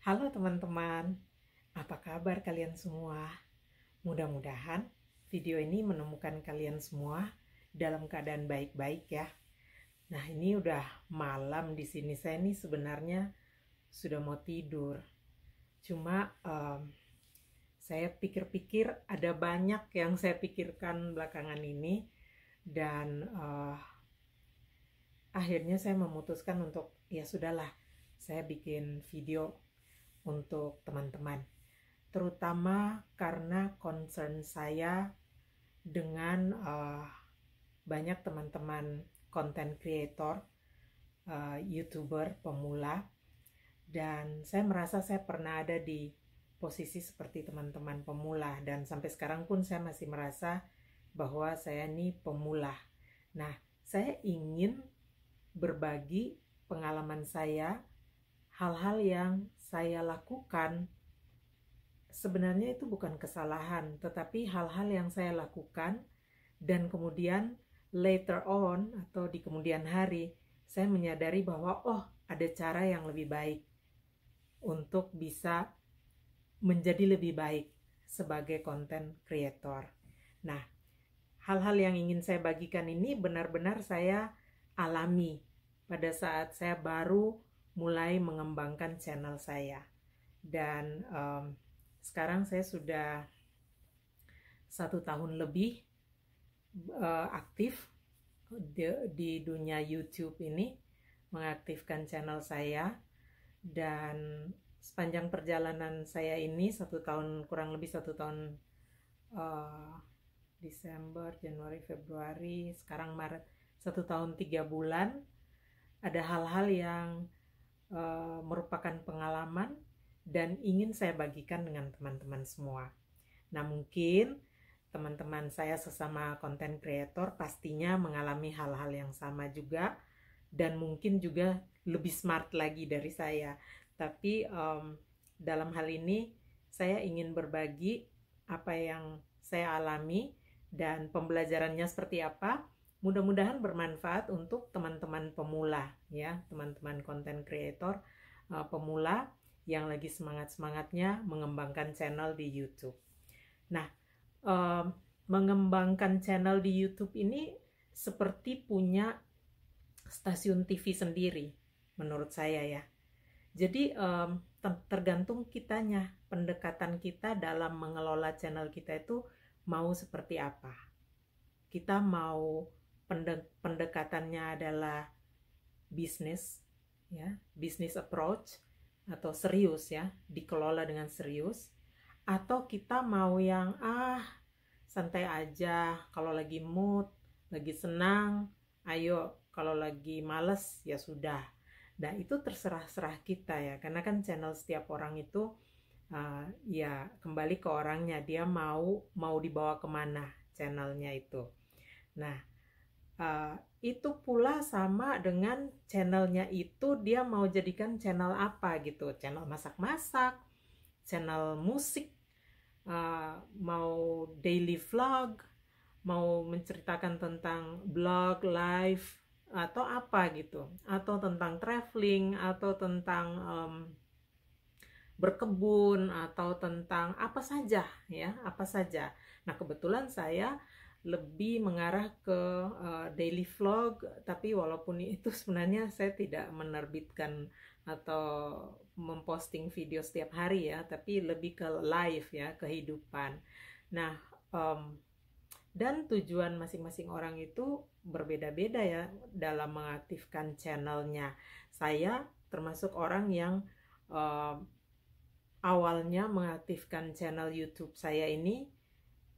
Halo teman-teman, apa kabar kalian semua? Mudah-mudahan video ini menemukan kalian semua dalam keadaan baik-baik ya. Nah, ini udah malam di sini. Saya ini sebenarnya sudah mau tidur. Cuma saya pikir-pikir ada banyak yang saya pikirkan belakangan ini dan akhirnya saya memutuskan untuk ya sudahlah, saya bikin video untuk teman-teman, terutama karena concern saya dengan banyak teman-teman content creator, YouTuber pemula, dan saya merasa saya pernah ada di posisi seperti teman-teman pemula, dan sampai sekarang pun saya masih merasa bahwa saya ini pemula. Nah, saya ingin berbagi pengalaman saya, hal-hal yang saya lakukan. Sebenarnya itu bukan kesalahan, tetapi hal-hal yang saya lakukan dan kemudian later on atau di kemudian hari saya menyadari bahwa ada cara yang lebih baik untuk bisa menjadi lebih baik sebagai content creator. Nah, hal-hal yang ingin saya bagikan ini benar-benar saya alami pada saat saya baru mulai mengembangkan channel saya. Dan sekarang saya sudah 1 tahun lebih aktif di dunia YouTube ini, mengaktifkan channel saya. Dan sepanjang perjalanan saya ini 1 tahun, kurang lebih 1 tahun, Desember, Januari, Februari, sekarang Maret, 1 tahun 3 bulan, ada hal-hal yang merupakan pengalaman dan ingin saya bagikan dengan teman-teman semua. Nah, mungkin teman-teman saya sesama content creator pastinya mengalami hal-hal yang sama juga, dan mungkin juga lebih smart lagi dari saya. Tapi dalam hal ini saya ingin berbagi apa yang saya alami dan pembelajarannya seperti apa. Mudah-mudahan bermanfaat untuk teman-teman pemula ya, teman-teman content creator pemula yang lagi semangat-semangatnya mengembangkan channel di YouTube. Nah, mengembangkan channel di YouTube ini seperti punya stasiun TV sendiri menurut saya ya. Jadi tergantung kitanya, pendekatan kita dalam mengelola channel kita itu mau seperti apa. Kita mau pendekatannya adalah bisnis ya, business approach atau serius ya, dikelola dengan serius, atau kita mau yang santai aja, kalau lagi mood, lagi senang, ayo, kalau lagi males ya sudah. Nah, itu terserah-serah kita ya, karena kan channel setiap orang itu ya kembali ke orangnya, dia mau dibawa kemana channelnya itu. Nah, itu pula sama dengan channelnya itu dia mau jadikan channel apa gitu, channel masak-masak, channel musik, mau daily vlog, mau menceritakan tentang blog, live, atau apa gitu, atau tentang traveling, atau tentang berkebun, atau tentang apa saja ya, apa saja. Nah, kebetulan saya lebih mengarah ke daily vlog, tapi walaupun itu sebenarnya saya tidak menerbitkan atau memposting video setiap hari ya, tapi lebih ke live ya, kehidupan. Nah, dan tujuan masing-masing orang itu berbeda-beda ya dalam mengaktifkan channelnya. Saya termasuk orang yang awalnya mengaktifkan channel YouTube saya ini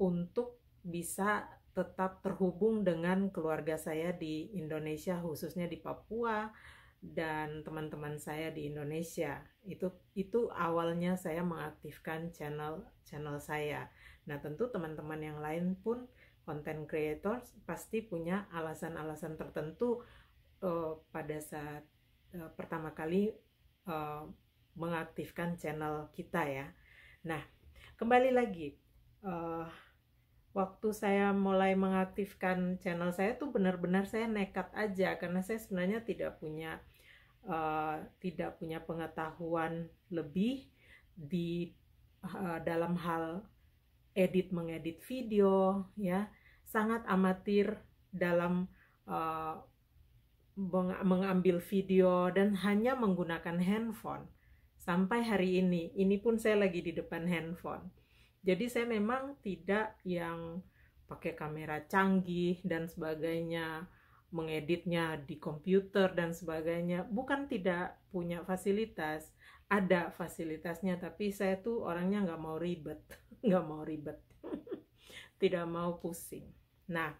untuk bisa tetap terhubung dengan keluarga saya di Indonesia, khususnya di Papua, dan teman-teman saya di Indonesia. Itu awalnya saya mengaktifkan channel saya. Nah, tentu teman-teman yang lain pun content creator pasti punya alasan-alasan tertentu pada saat pertama kali mengaktifkan channel kita ya. Nah, kembali lagi, waktu saya mulai mengaktifkan channel saya tuh benar-benar saya nekat aja, karena saya sebenarnya tidak punya tidak punya pengetahuan lebih di dalam hal mengedit video, ya, sangat amatir dalam mengambil video dan hanya menggunakan handphone. Sampai hari ini pun saya lagi di depan handphone. Jadi saya memang tidak yang pakai kamera canggih dan sebagainya, mengeditnya di komputer dan sebagainya. Bukan tidak punya fasilitas, ada fasilitasnya, tapi saya tuh orangnya nggak mau ribet, nggak mau ribet, tidak mau pusing. Nah,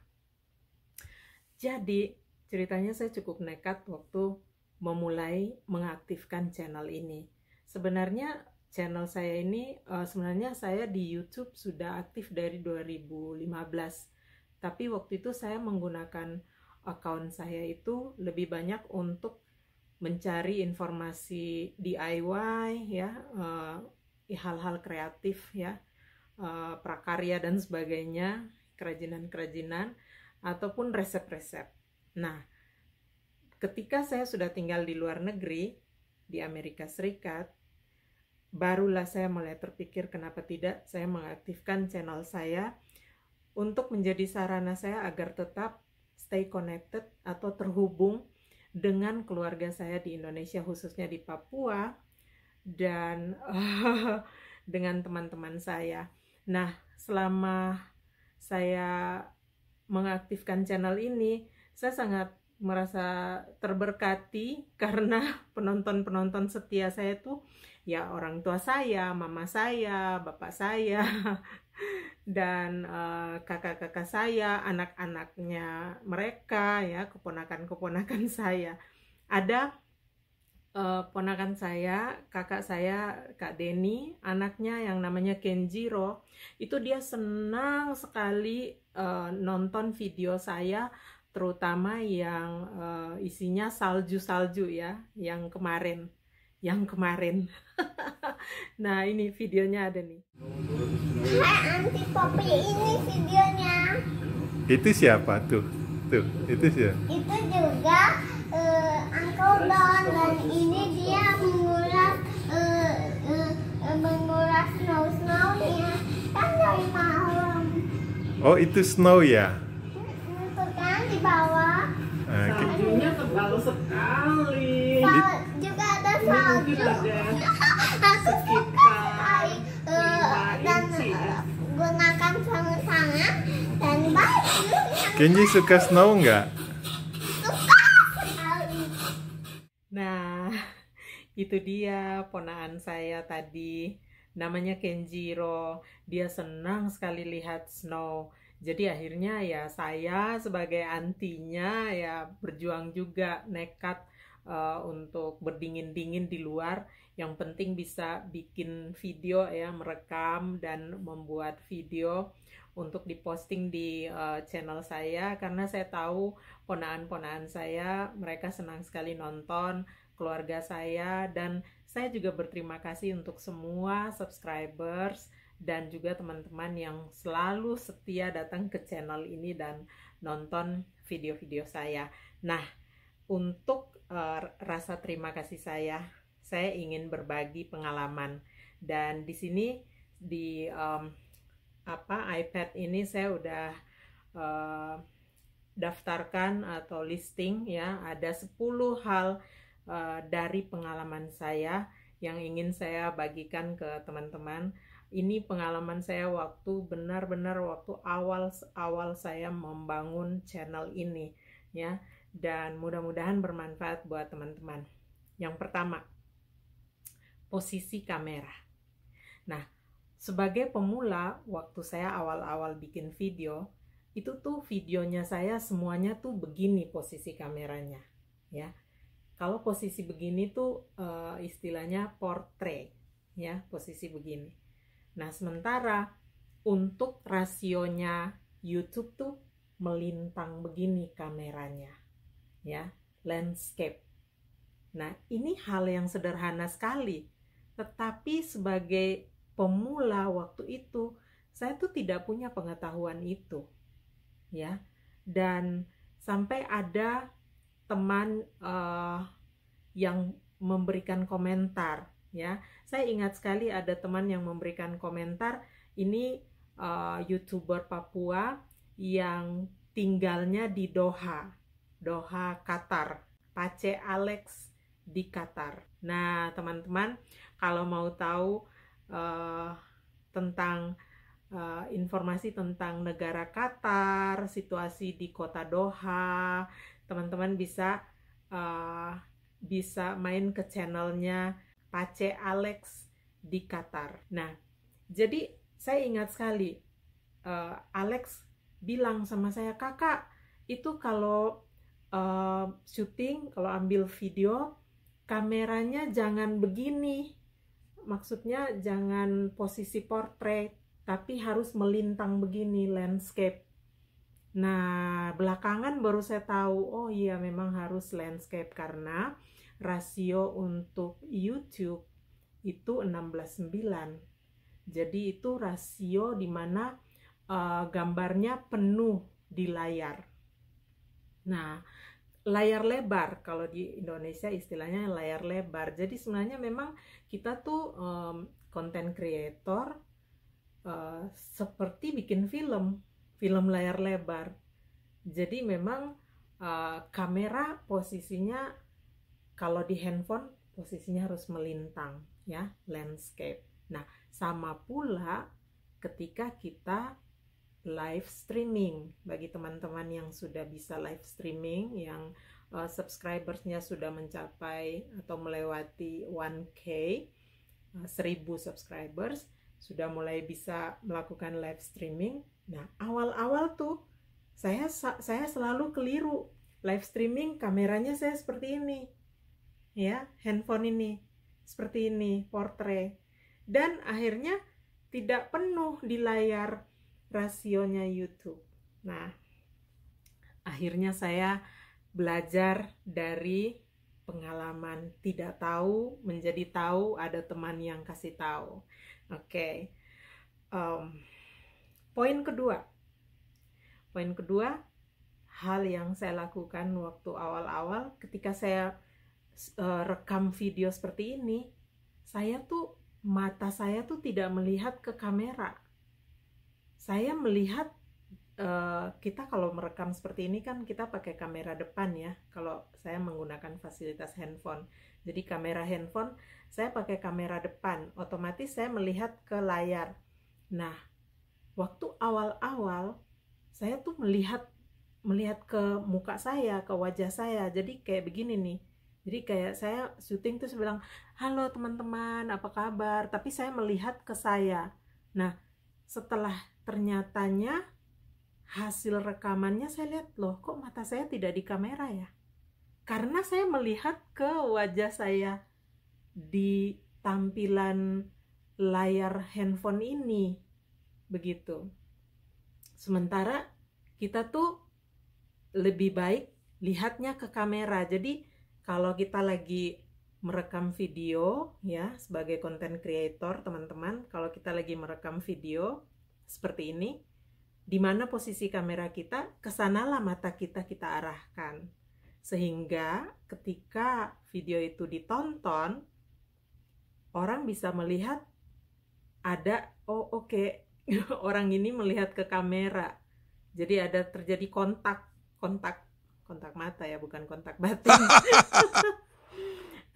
jadi ceritanya saya cukup nekat waktu memulai mengaktifkan channel ini. Sebenarnya channel saya ini, sebenarnya saya di YouTube sudah aktif dari 2015. Tapi waktu itu saya menggunakan account saya itu lebih banyak untuk mencari informasi DIY, ya, hal-hal kreatif, ya, prakarya dan sebagainya, kerajinan-kerajinan, ataupun resep-resep. Nah, ketika saya sudah tinggal di luar negeri, di Amerika Serikat, barulah saya mulai terpikir kenapa tidak saya mengaktifkan channel saya untuk menjadi sarana saya agar tetap stay connected atau terhubung dengan keluarga saya di Indonesia, khususnya di Papua, dan dengan teman-teman saya. Nah, selama saya mengaktifkan channel ini, saya sangat merasa terberkati karena penonton-penonton setia saya tuh ya orang tua saya, mama saya, bapak saya, dan kakak-kakak saya, anak-anaknya mereka, ya, keponakan-keponakan saya. Ada ponakan saya, kakak saya, Kak Denny, anaknya yang namanya Kenjiro, itu dia senang sekali nonton video saya, terutama yang isinya salju-salju, ya, yang kemarin. Nah, ini videonya ada nih. Hai Anti Poppy, ini videonya. Itu siapa tuh? Tuh, itu siapa? Itu juga Uncle Don, dan ini dia menguras snow-snownya kan dari malam. Oh, itu Snow ya? Itu kan di bawah. Saljunya tebal sekali. Juga ada salju. Aku suka sekali dan gunakan sangat-sangat dan baju. Kenji suka Snow nggak? Suka sekali. Nah, itu dia ponakan saya tadi, namanya Kenjiro. Dia senang sekali lihat snow. Jadi akhirnya ya saya sebagai antinya ya berjuang juga, nekat untuk berdingin-dingin di luar. Yang penting bisa bikin video, ya, merekam dan membuat video untuk diposting di channel saya, karena saya tahu ponakan-ponakan saya mereka senang sekali nonton, keluarga saya, dan saya juga berterima kasih untuk semua subscribers dan juga teman-teman yang selalu setia datang ke channel ini dan nonton video-video saya. Nah, untuk rasa terima kasih saya ingin berbagi pengalaman, dan di sini di iPad ini saya udah daftarkan atau listing, ya, ada 10 hal dari pengalaman saya yang ingin saya bagikan ke teman-teman. Ini pengalaman saya waktu benar-benar waktu awal saya membangun channel ini, ya, dan mudah-mudahan bermanfaat buat teman-teman. Yang pertama, posisi kamera. Nah, sebagai pemula, waktu saya awal-awal bikin video, itu tuh videonya saya semuanya tuh begini posisi kameranya, ya. Kalau posisi begini tuh istilahnya portrait, ya, posisi begini. Nah, sementara untuk rasionya YouTube tuh melintang begini kameranya, ya, landscape. Nah, ini hal yang sederhana sekali, tetapi sebagai pemula waktu itu saya tuh tidak punya pengetahuan itu, ya, dan sampai ada teman yang memberikan komentar ya. Saya ingat sekali ada teman yang memberikan komentar, ini YouTuber Papua yang tinggalnya di Doha, Qatar, Pace Alex di Qatar. Nah, teman-teman, kalau mau tahu tentang informasi tentang negara Qatar, situasi di kota Doha, teman-teman bisa main ke channelnya Pace Alex di Qatar. Nah, jadi saya ingat sekali Alex bilang sama saya, kakak, itu kalau syuting, kalau ambil video, kameranya jangan begini. Maksudnya jangan posisi portrait, tapi harus melintang begini, landscape. Nah, belakangan baru saya tahu, oh iya memang harus landscape karena rasio untuk YouTube itu 16:9. Jadi itu rasio di mana gambarnya penuh di layar. Nah, layar lebar, kalau di Indonesia istilahnya layar lebar. Jadi sebenarnya memang kita tuh content creator seperti bikin film layar lebar. Jadi memang kamera posisinya, kalau di handphone posisinya harus melintang ya, landscape. Nah, sama pula ketika kita live streaming. Bagi teman-teman yang sudah bisa live streaming, yang subscribersnya sudah mencapai atau melewati 1K, 1000 subscribers, sudah mulai bisa melakukan live streaming. Nah, awal-awal tuh saya selalu keliru. Live streaming kameranya saya seperti ini. Ya, handphone ini seperti ini, portrait. Dan akhirnya tidak penuh di layar rasionya YouTube. Nah, akhirnya saya belajar dari pengalaman tidak tahu menjadi tahu, ada teman yang kasih tahu. Oke. Poin kedua, hal yang saya lakukan waktu awal-awal ketika saya rekam video seperti ini, mata saya tuh tidak melihat ke kamera. Saya melihat, kita kalau merekam seperti ini kan kita pakai kamera depan ya, kalau saya menggunakan fasilitas handphone. Jadi kamera handphone saya pakai kamera depan, otomatis saya melihat ke layar. Nah, waktu awal-awal saya tuh melihat ke muka saya, ke wajah saya. Jadi kayak begini nih. Jadi kayak saya syuting tuh saya bilang, halo teman-teman, apa kabar? Tapi saya melihat ke saya. Nah, setelah ternyatanya hasil rekamannya saya lihat, loh kok mata saya tidak di kamera ya? Karena saya melihat ke wajah saya di tampilan layar handphone ini. Begitu. Sementara kita tuh lebih baik lihatnya ke kamera. Jadi kalau kita lagi merekam video ya, sebagai content creator, teman-teman, kalau kita lagi merekam video seperti ini, di mana posisi kamera kita, kesanalah mata kita arahkan. Sehingga ketika video itu ditonton, orang bisa melihat ada, oh oke, orang ini melihat ke kamera. Jadi ada terjadi kontak mata ya, bukan kontak batin.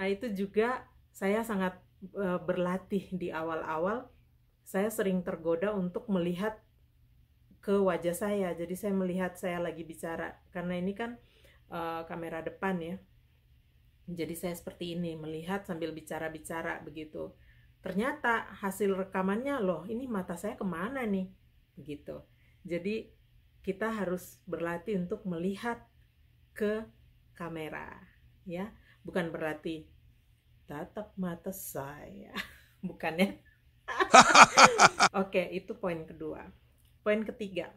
Nah, itu juga saya sangat berlatih di awal-awal. Saya sering tergoda untuk melihat ke wajah saya. Jadi saya melihat saya lagi bicara, karena ini kan kamera depan ya. Jadi saya seperti ini, melihat sambil bicara-bicara begitu. Ternyata hasil rekamannya, loh ini mata saya kemana nih? Begitu. Jadi kita harus berlatih untuk melihat ke kamera ya, bukan berarti tatap mata saya, bukan ya. Oke, itu poin kedua. Poin ketiga,